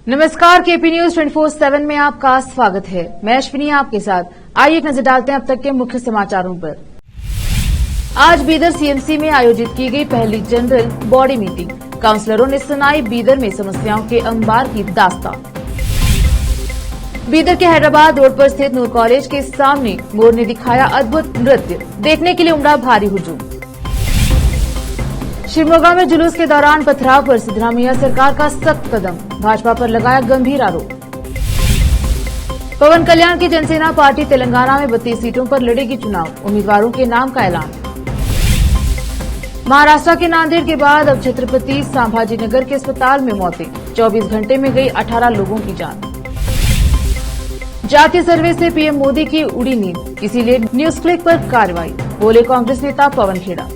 नमस्कार, KP news 24/7 में आपका स्वागत है। मैं अश्विनी आपके साथ। आइए एक नजर डालते हैं अब तक के मुख्य समाचारों पर। आज बीदर सीएमसी में आयोजित की गई पहली जनरल बॉडी मीटिंग। काउंसलरों ने सुनाई बीदर में समस्याओं के अंबार की दास्तान। बीदर के हैदराबाद रोड पर स्थित नूर कॉलेज के सामने मोर ने दिखाया अद्भुत नृत्य, देखने के लिए उमड़ा भारी हुजूम। शिवमोगा में जुलूस के दौरान पथराव पर सिद्धरामैया सरकार का सख्त कदम, भाजपा पर लगाया गंभीर आरोप। पवन कल्याण की जनसेना पार्टी तेलंगाना में 32 सीटों पर लड़ेगी चुनाव, उम्मीदवारों के नाम का ऐलान। महाराष्ट्र के नांदेड़ के बाद अब छत्रपति संभाजीनगर के अस्पताल में मौतें, 24 घंटे में गई 18 लोगों की जान। जातीय सर्वे से पीएम मोदी की उड़ी नींद, इसीलिए न्यूज क्लिक पर कार्रवाई, बोले कांग्रेस नेता पवन खेड़ा।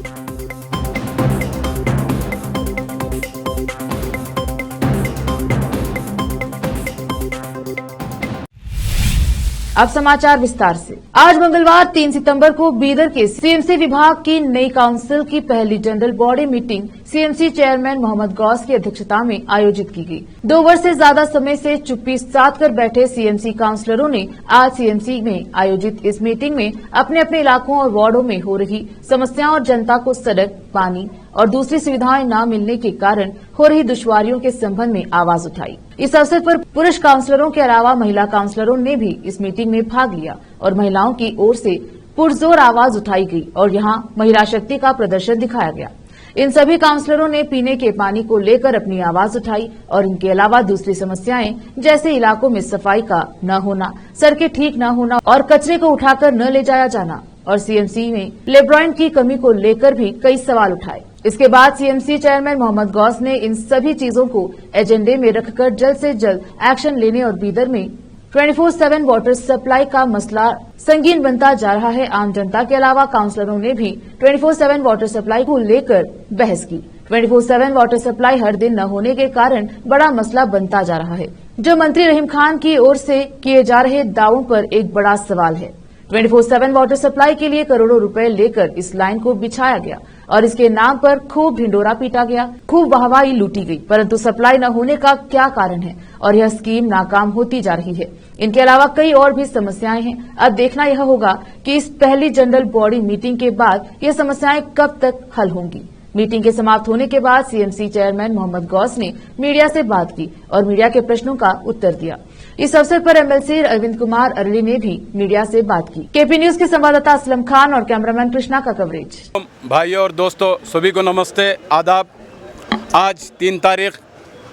अब समाचार विस्तार से। आज मंगलवार 3 सितंबर को बीदर के सीएमसी विभाग की नई काउंसिल की पहली general body meeting CMC chairman Mohammed Ghaus की अध्यक्षता में आयोजित की गई। 2 वर्ष से ज्यादा समय से चुप्पी साध कर बैठे सीएमसी काउंसलरों ने आज सीएमसी में आयोजित इस मीटिंग में अपने अपने इलाकों और वार्डों में हो रही समस्याओं और जनता को सड़क, पानी और दूसरी सुविधाएं न मिलने के कारण हो रही दुश्वारियों के संबंध में आवाज उठाई। इस अवसर पर पुरुष काउंसलरों के अलावा महिला काउंसलरों ने भी इस मीटिंग में भाग लिया और महिलाओं की ओर से पुरजोर आवाज उठाई गई और यहां महिला शक्ति का प्रदर्शन दिखाया गया। इन सभी काउंसलरों ने पीने के पानी को लेकर अपनी आवाज उठाई और इनके अलावा दूसरी समस्याएं जैसे इलाकों में सफाई का न होना, सड़कें ठीक न होना और कचरे को उठाकर न ले जाया जाना और सीएमसी में लेब्रॉइन की कमी को लेकर भी कई सवाल उठाए। इसके बाद सीएमसी चेयरमैन मोहम्मद गौस ने इन सभी चीजों को एजेंडे में रखकर जल्द से जल्द एक्शन लेने और बीदर में 24/7 वाटर सप्लाई का मसला संगीन बनता जा रहा है। आम जनता के अलावा काउंसलरों ने भी 24/7 वाटर सप्लाई को लेकर बहस की। 24/7 वाटर सप्लाई हर दिन न होने के कारण बड़ा मसला बनता जा रहा है, जो मंत्री रहीम खान की ओर से किए जा रहे दावों पर एक बड़ा सवाल है। 24/7 वाटर सप्लाई के लिए करोड़ों रुपए लेकर इस लाइन को बिछाया गया और इसके नाम पर खूब ढिंडोरा पीटा गया, खूब वाहवाही लूटी गई, परंतु सप्लाई न होने का क्या कारण है और यह स्कीम नाकाम होती जा रही है। इनके अलावा कई और भी समस्याएं हैं। अब देखना यह होगा कि इस पहली जनरल बॉडी मीटिंग के बाद ये समस्याएं कब तक हल होंगी। मीटिंग के समाप्त होने के बाद सीएमसी चेयरमैन मोहम्मद गौस ने मीडिया से बात की और मीडिया के प्रश्नों का उत्तर दिया। इस अवसर पर एमएलसी अरविंद कुमार अरली ने भी मीडिया से बात की। केपी न्यूज के संवाददाता असलम खान और कैमरामैन कृष्णा का कवरेज। भाइयों और दोस्तों, सभी को नमस्ते, आदाब। आज 3 तारीख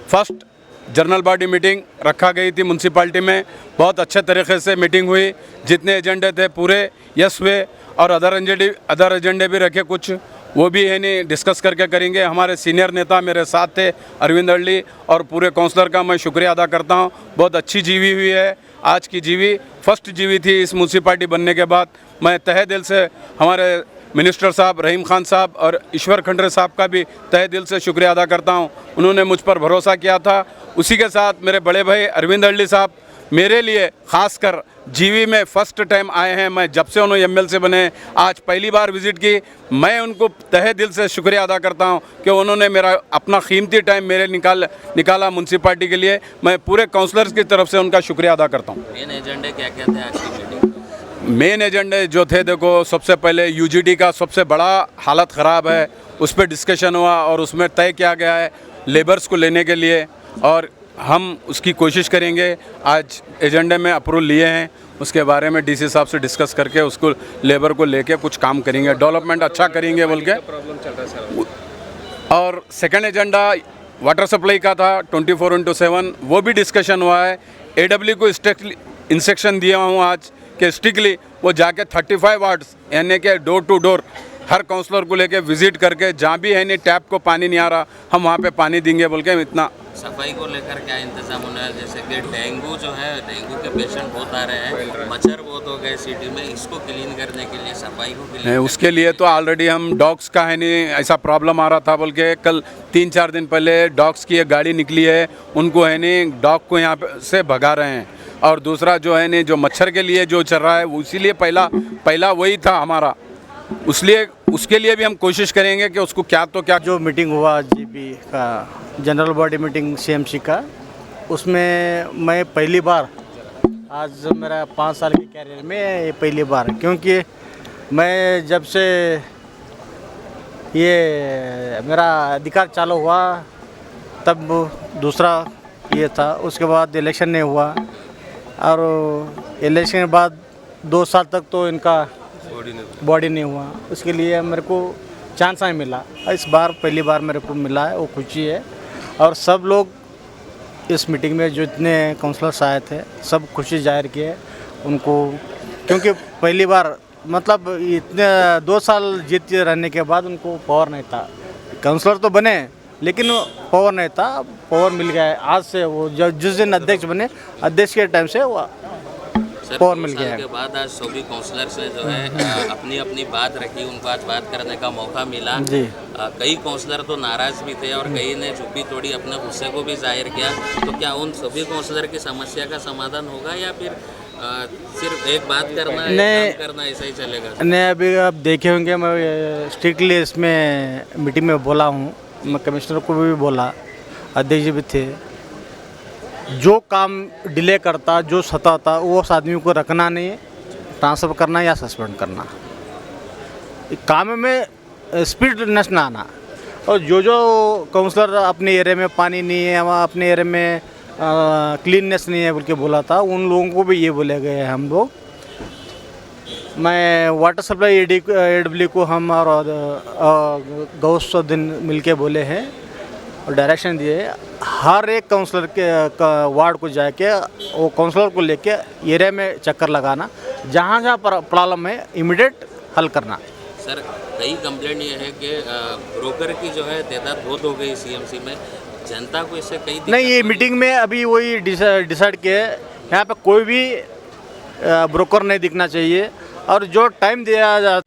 फर्स्ट जनरल बॉडी मीटिंग रखा गई थी म्यूनसिपाल्टी में। बहुत अच्छे तरीके से मीटिंग हुई। जितने एजेंडे थे पूरे यस हुए और अदर एजेंडे भी रखे कुछ, वो भी है नहीं डिस्कस करके करेंगे। हमारे सीनियर नेता मेरे साथ थे, अरविंद अरली, और पूरे काउंसलर का मैं शुक्रिया अदा करता हूँ। बहुत अच्छी जीवी हुई है। आज की जीवी फर्स्ट जीवी थी इस म्यूनसिपाल्टी बनने के बाद। मैं तहे दिल से हमारे मिनिस्टर साहब रहीम खान साहब और ईश्वर खंडरे साहब का भी तहे दिल से शुक्रिया अदा करता हूँ। उन्होंने मुझ पर भरोसा किया था। उसी के साथ मेरे बड़े भाई अरविंद अरली साहब मेरे लिए खासकर जीवी में फर्स्ट टाइम आए हैं। मैं जब से उन्होंने एमएलसी बने आज पहली बार विजिट की। मैं उनको तहे दिल से शुक्रिया अदा करता हूं कि उन्होंने मेरा अपना कीमती टाइम मेरे निकाला म्यूनसिपाल्टी के लिए। मैं पूरे काउंसलर्स की तरफ से उनका शुक्रिया अदा करता हूं। मेन एजेंडे क्या क्या थे आज की मीटिंग? मेन एजेंडे जो थे, देखो, सबसे पहले यूजीडी का सबसे बड़ा हालत ख़राब है, उस पर डिस्कशन हुआ और उसमें तय किया गया है लेबर्स को लेने के लिए, और हम उसकी कोशिश करेंगे। आज एजेंडे में अप्रूवल लिए हैं, उसके बारे में डीसी साहब से डिस्कस करके उसको लेबर को लेके कुछ काम करेंगे, डेवलपमेंट अच्छा करेंगे बोल के। प्रॉब्लम चल रहा है सर। और सेकंड एजेंडा वाटर सप्लाई का था 24/7, वो भी डिस्कशन हुआ है। एडब्ल्यू को स्ट्रिक्टली इंस्ट्रक्शन दिया हूँ आज कि स्ट्रिक्टली वो जाके 35 वार्ड्स यानी कि डोर टू डोर हर काउंसलर को लेके विजिट करके, जहाँ भी है नहीं टैप को पानी नहीं आ रहा, हम वहाँ पे पानी देंगे बोल के। इतना सफाई को लेकर क्या इंतजाम होना है? जैसे कि डेंगू जो है, डेंगू के पेशेंट बहुत आ रहे हैं, मच्छर बहुत हो गए सिटी में, इसको क्लीन करने के लिए, सफाई को क्लीन उसके लिए तो ऑलरेडी हम डॉग्स का है नहीं ऐसा प्रॉब्लम आ रहा था बोल के कल 3-4 दिन पहले डॉग्स की एक गाड़ी निकली है, उनको है नहीं डॉग को यहाँ पे से भगा रहे हैं। और दूसरा जो है नहीं जो मच्छर के लिए जो चल रहा है, इसीलिए पहला वही था हमारा, उसके लिए भी हम कोशिश करेंगे कि उसको क्या तो क्या। जो मीटिंग हुआ जीबी का जनरल बॉडी मीटिंग सीएमसी का, उसमें मैं पहली बार, आज मेरा 5 साल के कैरियर में ये पहली बार, क्योंकि मैं जब से ये मेरा अधिकार चालू हुआ तब दूसरा ये था, उसके बाद इलेक्शन नहीं हुआ और इलेक्शन के बाद 2 साल तक तो इनका बॉडी नहीं हुआ, उसके लिए मेरे को चांस नहीं मिला। इस बार पहली बार मेरे को मिला है, वो खुशी है। और सब लोग इस मीटिंग में जो इतने काउंसलर्स आए थे सब खुशी जाहिर किए उनको, क्योंकि पहली बार मतलब इतने 2 साल जीत रहने के बाद उनको पावर नहीं था। काउंसलर तो बने लेकिन पावर नहीं था, पावर मिल गया है आज से। वो जिस दिन अध्यक्ष बने, अध्यक्ष के टाइम से वो पावर मिल गया है। के बाद आज सभी काउंसलर्स ने जो है अपनी अपनी बात रखी, उनको आज बात करने का मौका मिला जी। कई काउंसलर तो नाराज भी थे और कई ने चुप्पी तोड़ी, अपने गुस्से को भी जाहिर किया। तो क्या उन सभी काउंसलर की समस्या का समाधान होगा या फिर सिर्फ एक बात करना है, काम करना ऐसा ही चलेगा? नहीं, अभी आप देखे होंगे मैं स्ट्रिक्टली इसमें मीटिंग में बोला हूँ, मैं कमिश्नर को भी बोला, अध्यक्ष जी भी थे। जो काम डिले करता, जो सताता, वो उस आदमी को रखना नहीं, ट्रांसफ़र करना या सस्पेंड करना। काम में स्पीडनेस ना आना। और जो काउंसलर अपने एरिया में पानी नहीं है, वहाँ अपने एरिया में क्लीननेस नहीं है बोल के बोला था, उन लोगों को भी ये बोले गए हैं हम लोग। मैं वाटर सप्लाई AW को हम और गौस दिन मिल के बोले हैं और डायरेक्शन दिए, हर एक काउंसलर के वार्ड को जाके वो काउंसलर को लेके एरिया में चक्कर लगाना, जहाँ जहाँ प्रॉब्लम है इमीडिएट हल करना। सर, कई कंप्लेंट ये है कि ब्रोकर की जो है तादाद बहुत हो गई CMC में, जनता को इससे कई नहीं, ये मीटिंग में अभी वही डिसाइड किया है, यहाँ पे कोई भी ब्रोकर नहीं दिखना चाहिए और जो टाइम दिया जा।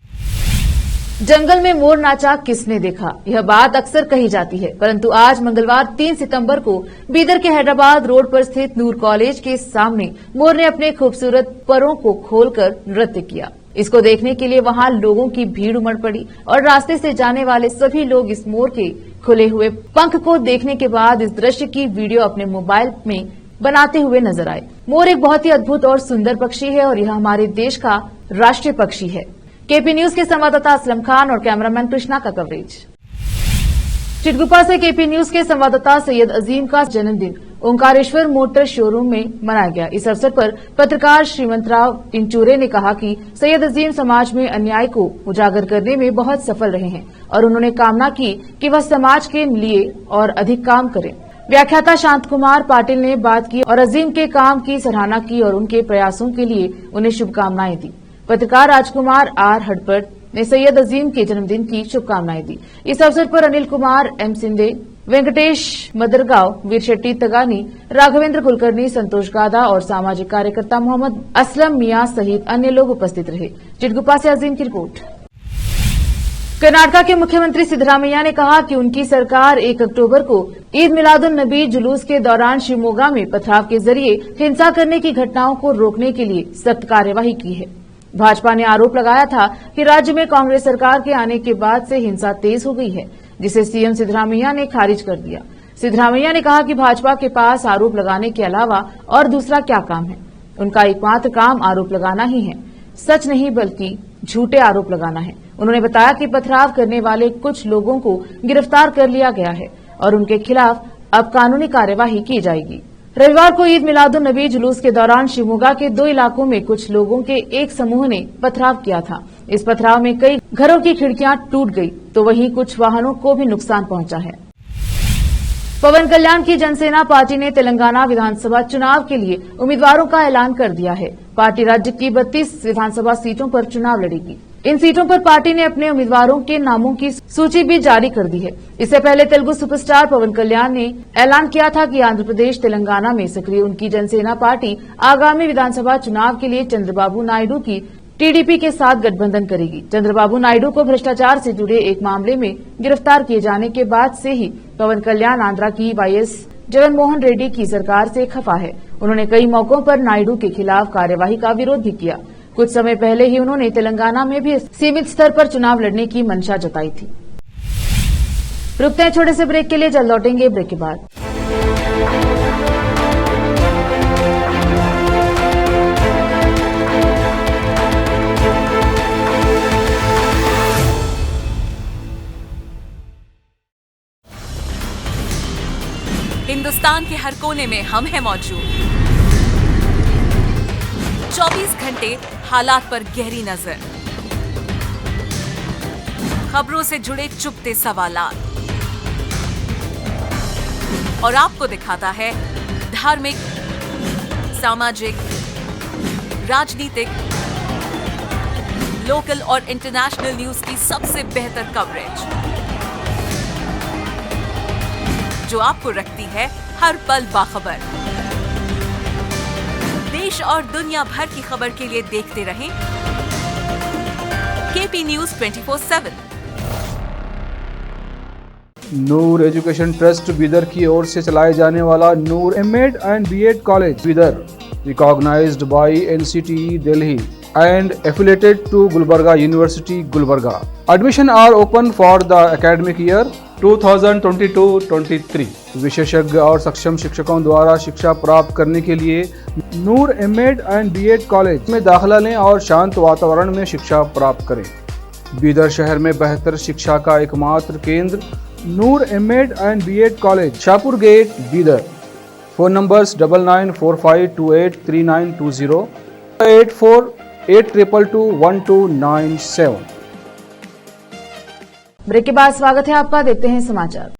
जंगल में मोर नाचा किसने देखा, यह बात अक्सर कही जाती है, परंतु आज मंगलवार 3 सितंबर को बीदर के हैदराबाद रोड पर स्थित नूर कॉलेज के सामने मोर ने अपने खूबसूरत परों को खोलकर नृत्य किया। इसको देखने के लिए वहां लोगों की भीड़ उमड़ पड़ी और रास्ते से जाने वाले सभी लोग इस मोर के खुले हुए पंख को देखने के बाद इस दृश्य की वीडियो अपने मोबाइल में बनाते हुए नजर आए। मोर एक बहुत ही अद्भुत और सुंदर पक्षी है और यह हमारे देश का राष्ट्रीय पक्षी है। केपी न्यूज के संवाददाता असलम खान और कैमरामैन कृष्णा का कवरेज। चिटगुप्पा से केपी न्यूज के संवाददाता सैयद अजीम का जन्मदिन ओंकारेश्वर मोटर शोरूम में मनाया गया। इस अवसर पर पत्रकार श्रीमंतराव इंचूरे ने कहा कि सैयद अजीम समाज में अन्याय को उजागर करने में बहुत सफल रहे हैं और उन्होंने कामना की कि वह समाज के लिए और अधिक काम करें। व्याख्याता शांत कुमार पाटिल ने बात की और अजीम के काम की सराहना की और उनके प्रयासों के लिए उन्हें शुभकामनाएं दी। पत्रकार राजकुमार आर हडपट ने सैयद अजीम के जन्मदिन की शुभकामनाएं दी। इस अवसर पर अनिल कुमार एम सिंधे, वेंकटेश मदरगांव, वीर शेट्टी तगानी, राघवेंद्र कुलकर्णी, संतोष गादा और सामाजिक कार्यकर्ता मोहम्मद असलम मियां सहित अन्य लोग उपस्थित रहे। चिटगुप्पा से अजीम की रिपोर्ट। कर्नाटका के मुख्यमंत्री सिद्धरामैया ने कहा कि उनकी सरकार 1 अक्टूबर को ईद मिलादुन नबी जुलूस के दौरान शिवमोगा में पथराव के जरिए हिंसा करने की घटनाओं को रोकने के लिए सख्त कार्यवाही की है। भाजपा ने आरोप लगाया था कि राज्य में कांग्रेस सरकार के आने के बाद से हिंसा तेज हो गई है, जिसे सीएम सिद्धरामैया ने खारिज कर दिया। सिद्धरामैया ने कहा कि भाजपा के पास आरोप लगाने के अलावा और दूसरा क्या काम है। उनका एकमात्र काम आरोप लगाना ही है, सच नहीं बल्कि झूठे आरोप लगाना है। उन्होंने बताया कि पथराव करने वाले कुछ लोगों को गिरफ्तार कर लिया गया है और उनके खिलाफ अब कानूनी कार्यवाही की जाएगी। रविवार को ईद मिलादुन नबी जुलूस के दौरान शिवमोगा के 2 इलाकों में कुछ लोगों के एक समूह ने पथराव किया था। इस पथराव में कई घरों की खिड़कियां टूट गई तो वहीं कुछ वाहनों को भी नुकसान पहुंचा है। पवन कल्याण की जनसेना पार्टी ने तेलंगाना विधानसभा चुनाव के लिए उम्मीदवारों का ऐलान कर दिया है। पार्टी राज्य की 32 विधानसभा सीटों पर चुनाव लड़ेगी। इन सीटों पर पार्टी ने अपने उम्मीदवारों के नामों की सूची भी जारी कर दी है। इससे पहले तेलुगु सुपरस्टार पवन कल्याण ने ऐलान किया था कि आंध्र प्रदेश तेलंगाना में सक्रिय उनकी जनसेना पार्टी आगामी विधानसभा चुनाव के लिए चंद्रबाबू नायडू की टीडीपी के साथ गठबंधन करेगी। चंद्रबाबू नायडू को भ्रष्टाचार से जुड़े एक मामले में गिरफ्तार किए जाने के बाद से ही पवन कल्याण आंध्रा की वाईएस जगनमोहन रेड्डी की सरकार से खफा है। उन्होंने कई मौकों पर नायडू के खिलाफ कार्यवाही का विरोध भी किया। कुछ समय पहले ही उन्होंने तेलंगाना में भी सीमित स्तर पर चुनाव लड़ने की मंशा जताई थी। रुकते हैं छोटे से ब्रेक के लिए, जल्द लौटेंगे ब्रेक के बाद। हिंदुस्तान के हर कोने में हम हैं मौजूद। 24 घंटे हालात पर गहरी नजर, खबरों से जुड़े चुपते सवालात, और आपको दिखाता है धार्मिक, सामाजिक, राजनीतिक, लोकल और इंटरनेशनल न्यूज की सबसे बेहतर कवरेज, जो आपको रखती है हर पल बाखबर। देश और दुनिया भर की खबर के लिए देखते रहें KP news 24/7। Noor education trust Bidar की ओर से चलाए जाने वाला Noor MEd and BEd college Bidar, recognised by NCTE Delhi and affiliated to Gulbarga University, Gulbarga. Admission are open for the academic year 2022-23. विशेषज्ञ और सक्षम शिक्षकों द्वारा शिक्षा प्राप्त करने के लिए नूर एमएड एंड बीएड कॉलेज में दाखिला लें और शांत वातावरण में शिक्षा प्राप्त करें। बीदर शहर में बेहतर शिक्षा का एकमात्र केंद्र Noor MEd and BEd college, Shahpur gate, Bidar. Phone numbers 9945283920 8482221297। Break के बाद स्वागत है आपका, देखते हैं समाचार।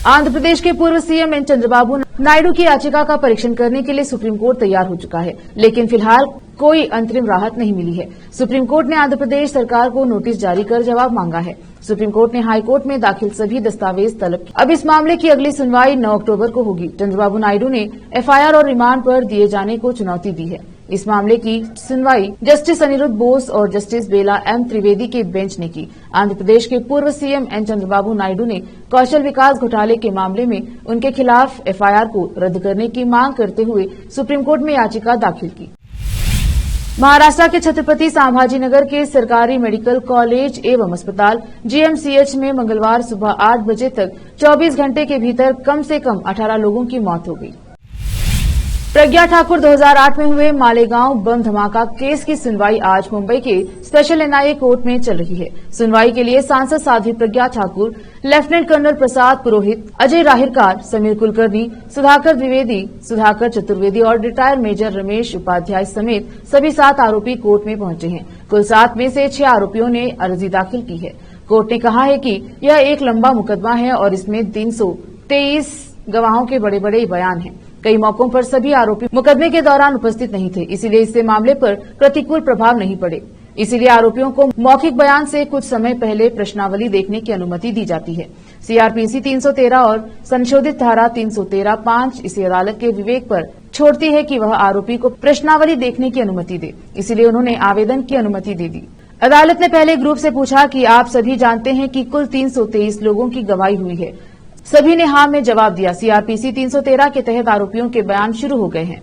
आंध्र प्रदेश के पूर्व सीएम एन चंद्रबाबू नायडू की याचिका का परीक्षण करने के लिए सुप्रीम कोर्ट तैयार हो चुका है, लेकिन फिलहाल कोई अंतरिम राहत नहीं मिली है। सुप्रीम कोर्ट ने आंध्र प्रदेश सरकार को नोटिस जारी कर जवाब मांगा है। सुप्रीम कोर्ट ने हाई कोर्ट में दाखिल सभी दस्तावेज तलब किए। अब इस मामले की अगली सुनवाई 9 अक्टूबर को होगी। चंद्रबाबू नायडू ने एफआईआर और रिमांड पर दिए जाने को चुनौती दी है। इस मामले की सुनवाई जस्टिस अनिरुद्ध बोस और जस्टिस बेला एम त्रिवेदी के बेंच ने की। आंध्र प्रदेश के पूर्व सीएम एन चंद्रबाबू नायडू ने कौशल विकास घोटाले के मामले में उनके खिलाफ एफआईआर को रद्द करने की मांग करते हुए सुप्रीम कोर्ट में याचिका दाखिल की। महाराष्ट्र के छत्रपति संभाजीनगर के सरकारी मेडिकल कॉलेज एवं अस्पताल जीएमसीएच में मंगलवार सुबह 8 बजे तक 24 घंटे के भीतर कम से कम 18 लोगों की मौत हो गई। प्रज्ञा ठाकुर 2008 में हुए मालेगांव बम धमाका केस की सुनवाई आज मुंबई के स्पेशल एनआईए कोर्ट में चल रही है। सुनवाई के लिए सांसद साध्वी प्रज्ञा ठाकुर, लेफ्टिनेंट कर्नल प्रसाद पुरोहित, अजय राहिरकार, समीर कुलकर्णी, सुधाकर द्विवेदी, सुधाकर चतुर्वेदी और रिटायर मेजर रमेश उपाध्याय समेत सभी 7 आरोपी कोर्ट में पहुंचे हैं। कुल 7 में से 6 आरोपियों ने अर्जी दाखिल की है। कोर्ट ने कहा है कि यह एक लंबा मुकदमा है और इसमें 323 गवाहों के बड़े बड़े बयान हैं। कई मौकों पर सभी आरोपी मुकदमे के दौरान उपस्थित नहीं थे, इसलिए इससे मामले पर प्रतिकूल प्रभाव नहीं पड़े। इसीलिए आरोपियों को मौखिक बयान से कुछ समय पहले प्रश्नावली देखने की अनुमति दी जाती है। सीआरपीसी 313 और संशोधित धारा 313(5) इसे अदालत के विवेक पर छोड़ती है कि वह आरोपी को प्रश्नावली देखने की अनुमति दे, इसलिए उन्होंने आवेदन की अनुमति दे दी। अदालत ने पहले ग्रुप से पूछा कि आप सभी जानते हैं कि कुल 323 लोगों की गवाही हुई है। सभी ने हाँ में जवाब दिया। सीआरपीसी 313 के तहत आरोपियों के बयान शुरू हो गए हैं।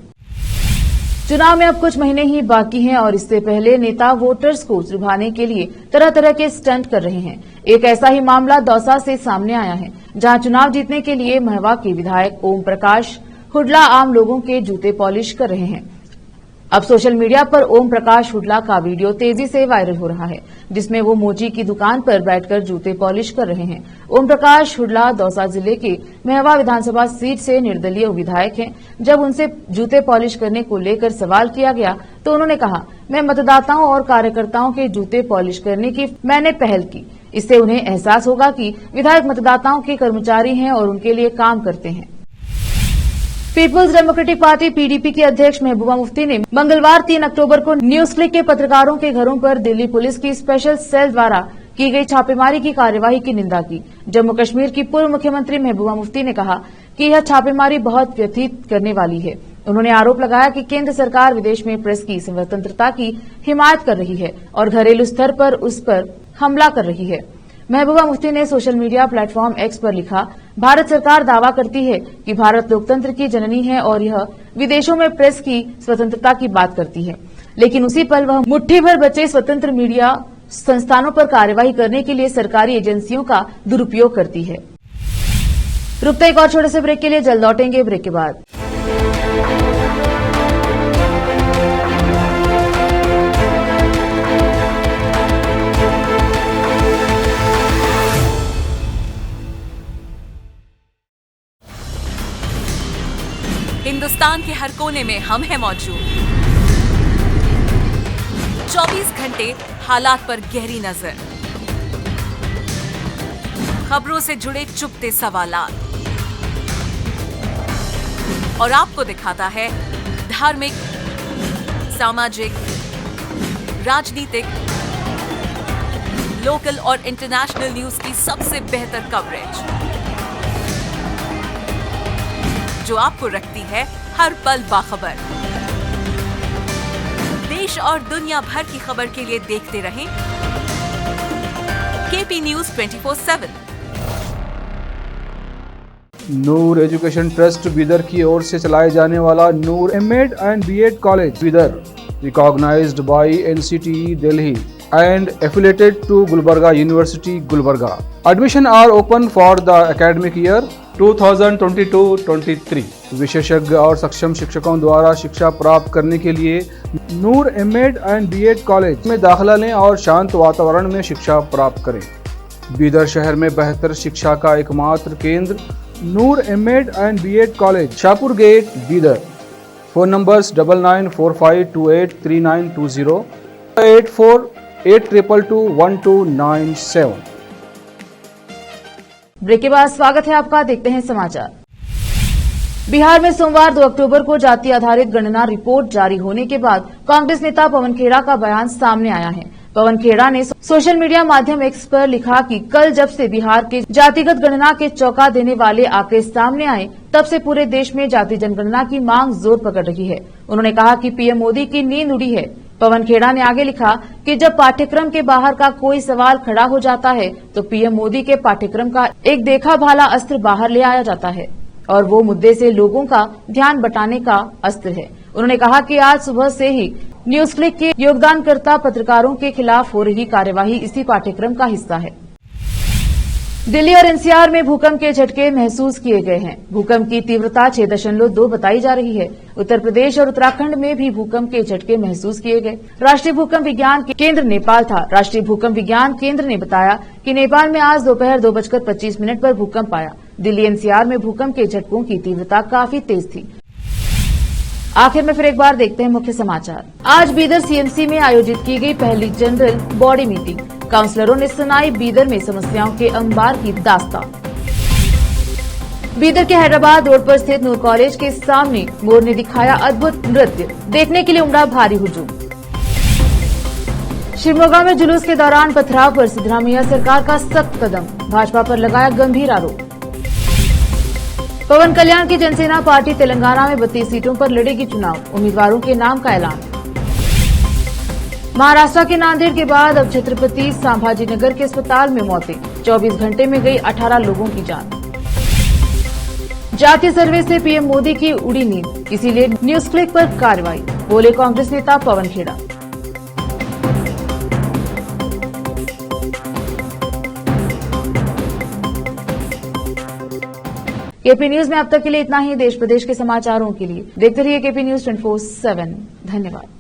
चुनाव में अब कुछ महीने ही बाकी हैं और इससे पहले नेता वोटर्स को लुभाने के लिए तरह तरह के स्टंट कर रहे हैं। एक ऐसा ही मामला दौसा से सामने आया है, जहां चुनाव जीतने के लिए महवा के विधायक ओम प्रकाश हुड्डा आम लोगों के जूते पॉलिश कर रहे हैं। अब सोशल मीडिया पर ओम प्रकाश हुड्डा का वीडियो तेजी से वायरल हो रहा है, जिसमें वो मोची की दुकान पर बैठकर जूते पॉलिश कर रहे हैं। ओम प्रकाश हुड्डा दौसा जिले के महवा विधानसभा सीट से निर्दलीय विधायक हैं। जब उनसे जूते पॉलिश करने को लेकर सवाल किया गया तो उन्होंने कहा, मैं मतदाताओं और कार्यकर्ताओं के जूते पॉलिश करने की मैंने पहल की। इससे उन्हें एहसास होगा कि विधायक मतदाताओं के कर्मचारी हैं और उनके लिए काम करते हैं। पीपुल्स डेमोक्रेटिक पार्टी पीडीपी की अध्यक्ष महबूबा मुफ्ती ने मंगलवार 3 अक्टूबर को न्यूज क्लिक के पत्रकारों के घरों पर दिल्ली पुलिस की स्पेशल सेल द्वारा की गई छापेमारी की कार्यवाही की निंदा की। जम्मू कश्मीर की पूर्व मुख्यमंत्री महबूबा मुफ्ती ने कहा कि यह छापेमारी बहुत व्यथित करने वाली है। उन्होंने आरोप लगाया कि केंद्र सरकार विदेश में प्रेस की स्वतंत्रता की हिमायत कर रही है और घरेलू स्तर पर उस पर हमला कर रही है। महबूबा मुफ्ती ने सोशल मीडिया प्लेटफॉर्म एक्स पर लिखा, भारत सरकार दावा करती है कि भारत लोकतंत्र की जननी है और यह विदेशों में प्रेस की स्वतंत्रता की बात करती है, लेकिन उसी पल वह मुट्ठी भर बचे स्वतंत्र मीडिया संस्थानों पर कार्रवाई करने के लिए सरकारी एजेंसियों का दुरुपयोग करती है। रुकते एक और छोटे से ब्रेक के लिए, जल्द लौटेंगे ब्रेक के बाद। हिंदुस्तान के हर कोने में हम हैं मौजूद। 24 घंटे हालात पर गहरी नजर, खबरों से जुड़े चुपते सवालात, और आपको दिखाता है धार्मिक, सामाजिक, राजनीतिक, लोकल और इंटरनेशनल न्यूज की सबसे बेहतर कवरेज, जो आपको रखती है हर पल बाखबर। देश और दुनिया भर की खबर के लिए देखते रहें KP news 24/7। Noor education trust Bidar की ओर से चलाए जाने वाला Noor MEd and BEd college Bidar, recognised by NCTE Delhi and affiliated to Gulbarga University, Gulbarga. Admission are open for the academic year 2022-23. विशेषज्ञ और सक्षम शिक्षकों द्वारा शिक्षा प्राप्त करने के लिए नूर एमएड एंड बीएड कॉलेज में दाखिला लें और शांत वातावरण में शिक्षा प्राप्त करें। बीदर शहर में बेहतर शिक्षा का एकमात्र केंद्र Noor MEd and BEd college, Shahpur gate, Bidar. Phone numbers 9945283920, 8482221297। Break के बाद स्वागत है आपका, देखते हैं समाचार। बिहार में सोमवार 2 अक्टूबर को जाति आधारित गणना रिपोर्ट जारी होने के बाद कांग्रेस नेता पवन खेड़ा का बयान सामने आया है। पवन खेड़ा ने सोशल मीडिया माध्यम एक्स पर लिखा कि कल जब से बिहार के जातिगत गणना के चौंका देने वाले आंकड़े सामने आए, तब से पूरे देश में जाति जनगणना की मांग जोर पकड़ रही है। उन्होंने कहा कि पीएम मोदी की नींद उड़ी है। पवन खेड़ा ने आगे लिखा कि जब पाठ्यक्रम के बाहर का कोई सवाल खड़ा हो जाता है तो पीएम मोदी के पाठ्यक्रम का एक देखा भाला अस्त्र बाहर ले आया जाता है और वो मुद्दे से लोगों का ध्यान बटाने का अस्त्र है। उन्होंने कहा कि आज सुबह से ही न्यूज क्लिक के योगदानकर्ता पत्रकारों के खिलाफ हो रही कार्यवाही इसी पाठ्यक्रम का हिस्सा है। दिल्ली और एनसीआर में भूकंप के झटके महसूस किए गए हैं। भूकंप की तीव्रता 6.2 बताई जा रही है। उत्तर प्रदेश और उत्तराखंड में भी भूकंप के झटके महसूस किए गए। राष्ट्रीय भूकंप विज्ञान केंद्र नेपाल था। राष्ट्रीय भूकंप विज्ञान केंद्र ने बताया कि नेपाल में आज दोपहर 2:25 पर भूकंप आया। दिल्ली एनसीआर में भूकंप के झटकों की तीव्रता काफी तेज थी। आखिर में फिर एक बार देखते हैं मुख्य समाचार। आज बीदर सीएमसी में आयोजित की गई पहली जनरल बॉडी मीटिंग। काउंसलरों ने सुनाई बीदर में समस्याओं के अंबार की दास्तान। बीदर के हैदराबाद रोड पर स्थित नूर कॉलेज के सामने मोर ने दिखाया अद्भुत नृत्य, देखने के लिए उमड़ा भारी हुजूम। शिवमोगा में जुलूस के दौरान पथराव पर सिद्धरामैया सरकार का सख्त कदम, भाजपा पर लगाया गंभीर आरोप। पवन कल्याण की जनसेना पार्टी तेलंगाना में 32 सीटों पर लड़ेगी चुनाव, उम्मीदवारों के नाम का ऐलान। महाराष्ट्र के नांदेड़ के बाद अब छत्रपति संभाजीनगर के अस्पताल में मौतें, 24 घंटे में गई 18 लोगों की जान। जातीय सर्वे से पीएम मोदी की उड़ी नींद, इसीलिए न्यूज क्लिक पर कार्रवाई, बोले कांग्रेस नेता पवन खेड़ा। केपी न्यूज में अब तक के लिए इतना ही। देश प्रदेश के समाचारों के लिए देखते रहिए केपी न्यूज 24/7। धन्यवाद।